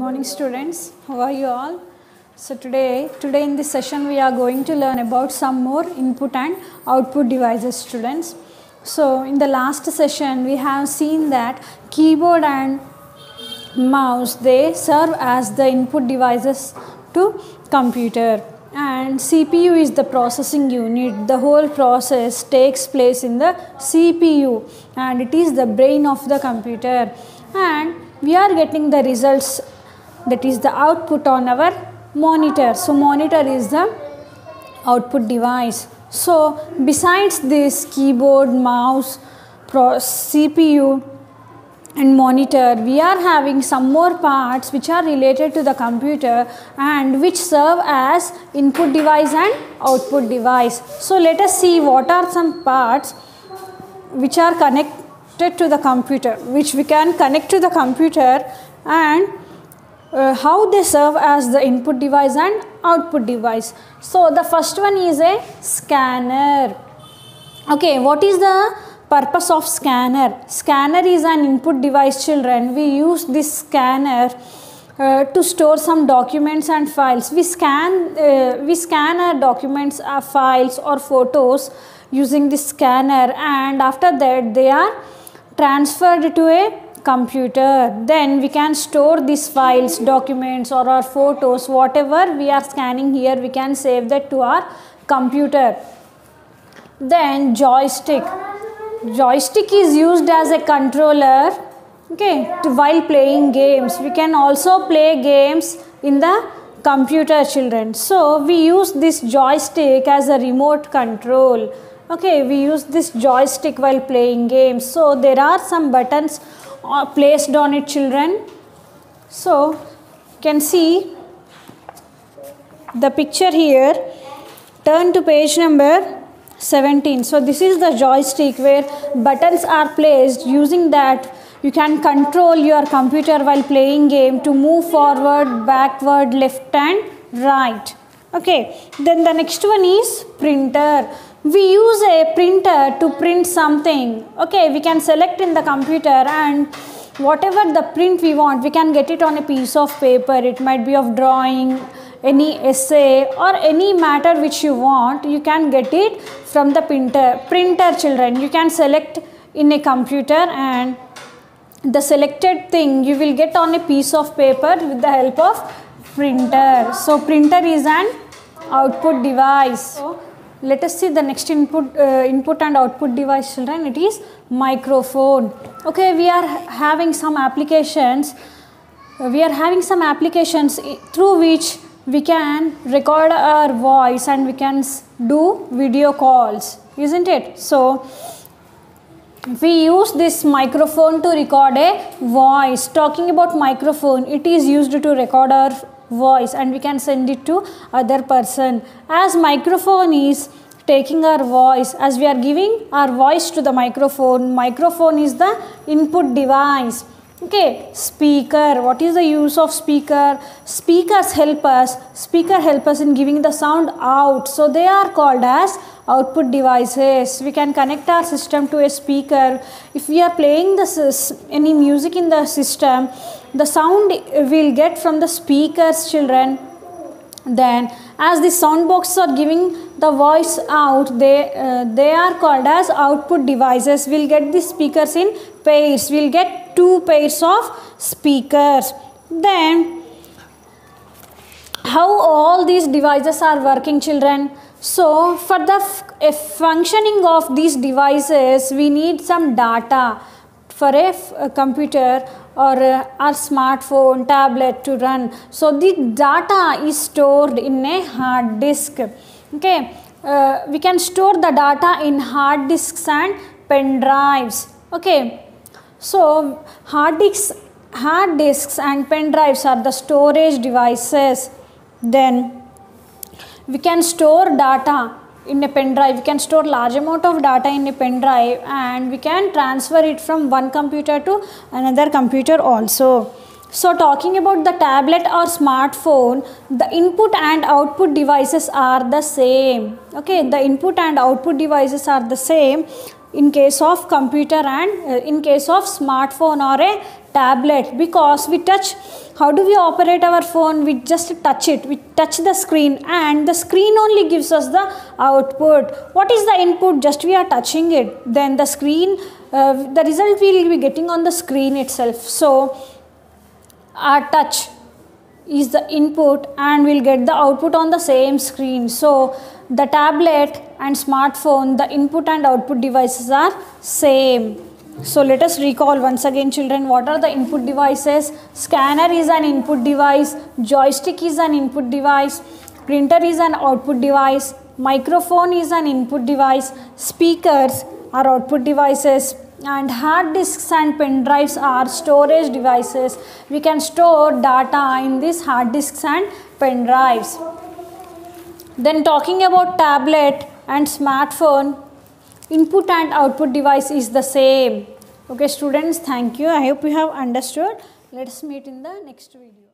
morning students, how are you all? So today in this session we are going to learn about some more input and output devices, students. So in the last session we have seen that keyboard and mouse, they serve as the input devices to computer, and CPU is the processing unit. The whole process takes place in the CPU and it is the brain of the computer, and we are getting the results, that is the output, on our monitor. So monitor is the output device. So besides this keyboard, mouse, CPU and monitor, we are having some more parts which are related to the computer and which serve as input device and output device. So let us see what are some parts which are connected to the computer, which we can connect to the computer, and how they serve as the input device and output device. So the first one is a scanner. Okay, what is the purpose of scanner? Scanner is an input device, children. We use this scanner to store some documents and files. We scan our documents, files or photos using this scanner, and after that they are transferred to a computer. Then we can store these files, documents or our photos, whatever we are scanning here, we can save that to our computer. Then joystick. Joystick is used as a controller, okay, while playing games. We can also play games in the computer, children. So we use this joystick as a remote control. Okay, we use this joystick while playing games. So there are some buttons placed on it, children. So you can see the picture here. Turn to page number 17. So this is the joystick where buttons are placed. Using that you can control your computer while playing game to move forward, backward, left and right. Okay, then the next one is printer. We use a printer to print something. Okay, we can select in the computer and whatever the print we want, we can get it on a piece of paper. It might be of drawing, any essay or any matter which you want, you can get it from the printer, children. You can select in a computer and the selected thing you will get on a piece of paper with the help of printer. So printer is an output device. So let us see the next input and output device, children. It is microphone. Okay, we are having some applications. Through which we can record our voice and we can do video calls, isn't it? So we use this microphone to record a voice. Talking about microphone, it is used to record our voice and we can send it to other person. As microphone is taking our voice, as we are giving our voice to the microphone is the input device. Okay, speaker. What is the use of speaker? Speakers help us in giving the sound out. So they are called as output devices. We can connect our system to a speaker. If we are playing any music in the system, the sound will get from the speakers, children. Then as the sound boxes are giving the voice out, they are called as output devices. We'll get the speakers in pairs. We'll get 2 pairs of speakers. Then how all these devices are working, children? So for the functioning of these devices, we need some data for a computer or our smartphone, tablet to run. So the data is stored in a hard disk. Okay, we can store the data in hard disks and pen drives. Okay, so hard disks and pen drives are the storage devices. Then we can store data in a pen drive. We can store large amount of data in a pen drive and we can transfer it from one computer to another computer also. So talking about the tablet or smartphone, the input and output devices are the same. Okay, the input and output devices are the same in case of computer and in case of smartphone or a tablet, because we touch. How do we operate our phone? We just touch it, we touch the screen, and the screen only gives us the output. What is the input? Just we are touching it, then the screen, the result we will be getting on the screen itself. So our touch is the input and we'll get the output on the same screen. So the tablet and smartphone, the input and output devices are same. So let us recall once again, children, what are the input devices? Scanner is an input device, joystick is an input device, printer is an output device, microphone is an input device, speakers are output devices, and hard disks and pen drives are storage devices. We can store data in these hard disks and pen drives. Then talking about tablet and smartphone, input and output device is the same. Okay students, thank you. I hope you have understood. Let's meet in the next video.